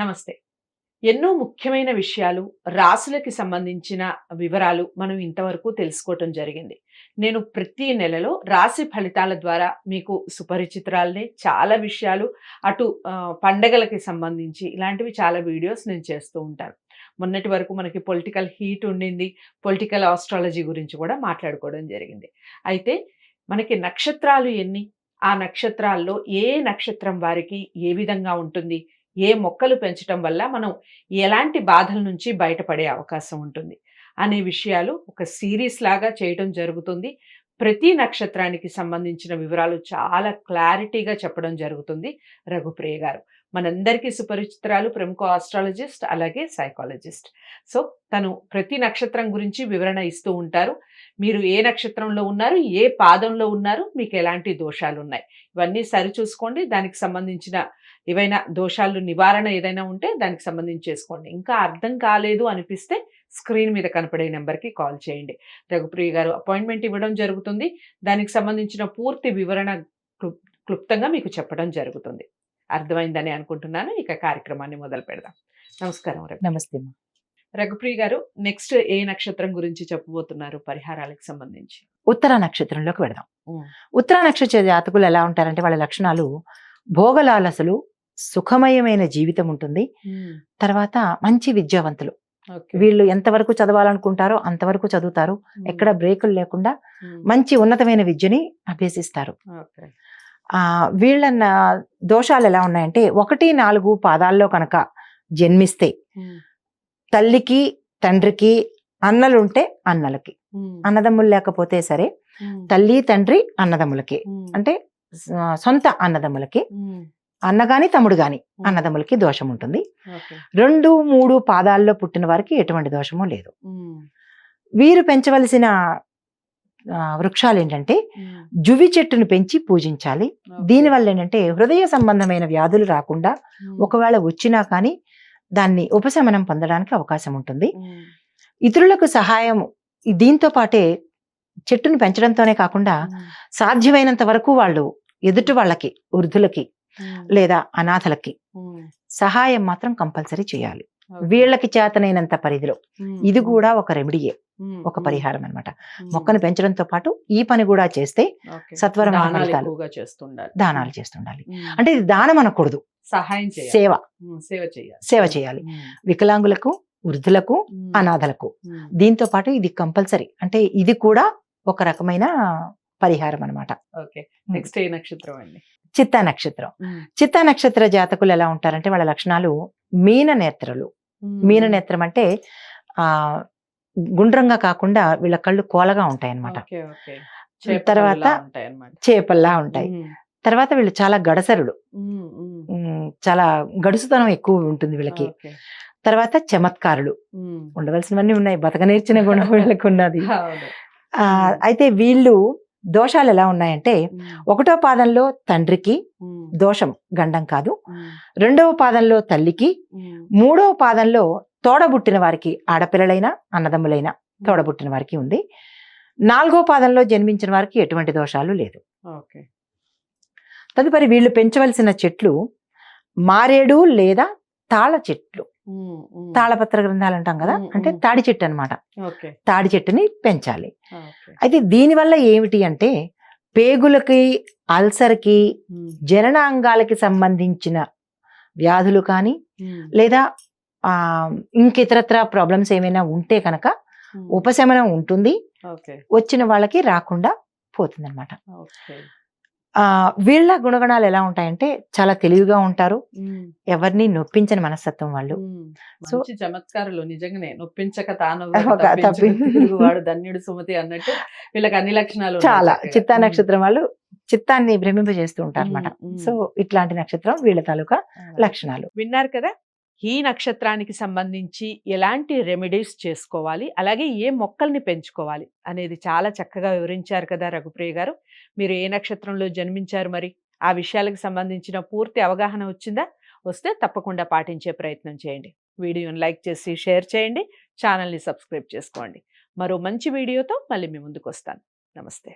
నమస్తే. ఎన్నో ముఖ్యమైన విషయాలు, రాశులకి సంబంధించిన వివరాలు మనం ఇంతవరకు తెలుసుకోవటం జరిగింది. నేను ప్రతి నెలలో రాశి ఫలితాల ద్వారా మీకు సుపరిచితురాలిని. చాలా విషయాలు అటు పండగలకి సంబంధించి ఇలాంటివి చాలా వీడియోస్ నేను చేస్తూ ఉంటాను. మొన్నటి వరకు మనకి పొలిటికల్ హీట్ ఉండింది. పొలిటికల్ ఆస్ట్రాలజీ గురించి కూడా మాట్లాడుకోవడం జరిగింది. అయితే మనకి నక్షత్రాలు ఎన్ని? ఆ నక్షత్రాల్లో ఏ నక్షత్రం వారికి ఏ విధంగా ఉంటుంది? ఏ మొక్కలు పెంచటం వల్ల మనం ఎలాంటి బాధల నుంచి బయటపడే అవకాశం ఉంటుంది అనే విషయాలు ఒక సిరీస్ లాగా చేయడం జరుగుతుంది. ప్రతి నక్షత్రానికి సంబంధించిన వివరాలు చాలా క్లారిటీగా చెప్పడం జరుగుతుంది రఘుప్రియ గారు. మనందరికీ సుపరిచితురాలు, ప్రముఖ ఆస్ట్రాలజిస్ట్, అలాగే సైకాలజిస్ట్. సో తను ప్రతి నక్షత్రం గురించి వివరణ ఇస్తూ ఉంటారు. మీరు ఏ నక్షత్రంలో ఉన్నారు, ఏ పాదంలో ఉన్నారు, మీకు ఎలాంటి దోషాలు ఉన్నాయి, ఇవన్నీ సరిచూసుకోండి. దానికి సంబంధించిన ఏవైనా దోషాలు నివారణ ఏదైనా ఉంటే దానికి సంబంధించి చేసుకోండి. ఇంకా అర్థం కాలేదు అనిపిస్తే స్క్రీన్ మీద కనపడే నెంబర్కి కాల్ చేయండి. రఘుప్రియ గారు అపాయింట్మెంట్ ఇవ్వడం జరుగుతుంది. దానికి సంబంధించిన పూర్తి వివరణ క్లుప్తంగా మీకు చెప్పడం జరుగుతుంది. అర్థమైందని అనుకుంటున్నాను. ఇక కార్యక్రమాన్ని మొదలు పెడదాం. నమస్కారం. నమస్తే. రఘుప్రియ గారు, నెక్స్ట్ ఏ నక్షత్రం గురించి చెప్పబోతున్నారు పరిహారాలకు సంబంధించి? ఉత్తర నక్షత్రంలోకి వెళదాం. ఉత్తర నక్షత్ర జాతకులు ఎలా ఉంటారంటే వాళ్ళ లక్షణాలు భోగలాలసలు, సుఖమయమైన జీవితం ఉంటుంది. తర్వాత మంచి విద్యావంతులు. వీళ్ళు ఎంతవరకు చదవాలనుకుంటారో అంతవరకు చదువుతారు. ఎక్కడ బ్రేకులు లేకుండా మంచి ఉన్నతమైన విద్యని అభ్యసిస్తారు. వీళ్ళ దోషాలు ఎలా ఉన్నాయంటే 1-4 పాదాల్లో కనుక జన్మిస్తే తల్లికి తండ్రికి, అన్నలుంటే అన్నలకి, అన్నదమ్ములు లేకపోతే సరే తల్లి తండ్రి అన్నదమ్ములకి, అంటే సొంత అన్నదమ్ములకి, అన్న గాని తమ్ముడు గాని అన్నదమ్ములకి దోషం ఉంటుంది. 2-3 పాదాల్లో పుట్టిన వారికి ఎటువంటి దోషము లేదు. వీరు పెంచవలసిన వృక్షాలు ఏంటంటే జువి చెట్టును పెంచి పూజించాలి. దీనివల్ల ఏంటంటే హృదయ సంబంధమైన వ్యాధులు రాకుండా, ఒకవేళ వచ్చినా కానీ దాన్ని ఉపశమనం పొందడానికి అవకాశం ఉంటుంది. ఇతరులకు సహాయం దీంతో పాటే చెట్టును పెంచడంతోనే కాకుండా సాధ్యమైనంత వరకు వాళ్ళు ఎదుటి వాళ్ళకి, వృద్ధులకి లేదా అనాథలకి సహాయం మాత్రం కంపల్సరీ చేయాలి. వీళ్ళకి చేతనైనంత పరిధిలో. ఇది కూడా ఒక రెమెడీయే, ఒక పరిహారం అన్నమాట. మొక్కను పెంచడంతో పాటు ఈ పని కూడా చేస్తే సత్వరమైన ఫలితాలు. దానాలు చేస్తుండాలి. అంటే ఇది దానం అనకూడదు, సహాయం, సేవ చేయాలి. వికలాంగులకు, వృద్ధులకు, అనాథలకు. దీంతో పాటు ఇది కంపల్సరీ. అంటే ఇది కూడా ఒక రకమైన పరిహారం అనమాట. చిత్తా నక్షత్రం. చిత్తా నక్షత్ర జాతకులు ఎలా ఉంటారంటే వాళ్ళ లక్షణాలు మీన నేత్రలు. మీన నేత్రం అంటే గుండ్రంగా కాకుండా వీళ్ళ కళ్ళు కోలగా ఉంటాయి అన్నమాట. తర్వాత చేపల్లా ఉంటాయి. తర్వాత వీళ్ళు చాలా గడసరులు, చాలా గడుసుతనం ఎక్కువ ఉంటుంది వీళ్ళకి. తర్వాత చమత్కారులు, ఉండవలసినవన్నీ ఉన్నాయి, బతక నేర్చిన గుణం వీళ్ళకు ఉన్నది. అయితే వీళ్ళు దోషాలు ఎలా ఉన్నాయంటే 1వ పాదంలో తండ్రికి దోషం, గండం కాదు. 2వ పాదంలో తల్లికి, 3వ పాదంలో తోడబుట్టిన వారికి, ఆడపిల్లలైనా అన్నదమ్ములైనా తోడబుట్టిన వారికి ఉంది. 4వ పాదంలో జన్మించిన వారికి ఎటువంటి దోషాలు లేదు. తదుపరి వీళ్ళు పెంచవలసిన చెట్లు మారేడు లేదా తాళ చెట్లు. తాళపత్ర గ్రంథాలు అంటాం కదా, అంటే తాడి చెట్టు అన్నమాట. తాడి చెట్టుని పెంచాలి. అయితే దీనివల్ల ఏమిటి అంటే పేగులకి, అల్సర్కి, జననాంగాలకి సంబంధించిన వ్యాధులు కానీ లేదా ఇంకితరత్ర ప్రాబ్లమ్స్ ఏమైనా ఉంటే కనుక ఉపశమనం ఉంటుంది. వచ్చిన వాళ్ళకి రాకుండా పోతుంది అనమాట. వీళ్ళ గుణగణాలు ఎలా ఉంటాయంటే చాలా తెలివిగా ఉంటారు, ఎవరిని నొప్పించని మనస్తత్వం వాళ్ళు. సో చమత్కారులు, నిజంగానే నొప్పించక తాను ధన్యుడు సుమతి అన్నట్టు వీళ్ళకి అన్ని లక్షణాలు చాలా. చిత్తా నక్షత్రం వాళ్ళు చిత్తాన్ని భ్రమింపజేస్తూ ఉంటారు అనమాట. సో ఇట్లాంటి నక్షత్రం వీళ్ళ తాలూకా లక్షణాలు. విన్నారు కదా. ఈ నక్షత్రానికి సంబంధించి ఎలాంటి రెమెడీస్ చేసుకోవాలి, అలాగే ఏ మొక్కల్ని పెంచుకోవాలి అనేది చాలా చక్కగా వివరించారు కదా రఘుప్రియ గారు. మీరు ఏ నక్షత్రంలో జన్మించారు, మరి ఆ విషయాలకు సంబంధించిన పూర్తి అవగాహన వచ్చిందా? వస్తే తప్పకుండా పాటించే ప్రయత్నం చేయండి. వీడియోని లైక్ చేసి షేర్ చేయండి. ఛానల్ని సబ్స్క్రైబ్ చేసుకోండి. మరో మంచి వీడియోతో మళ్ళీ మీ ముందుకు వస్తాను. నమస్తే.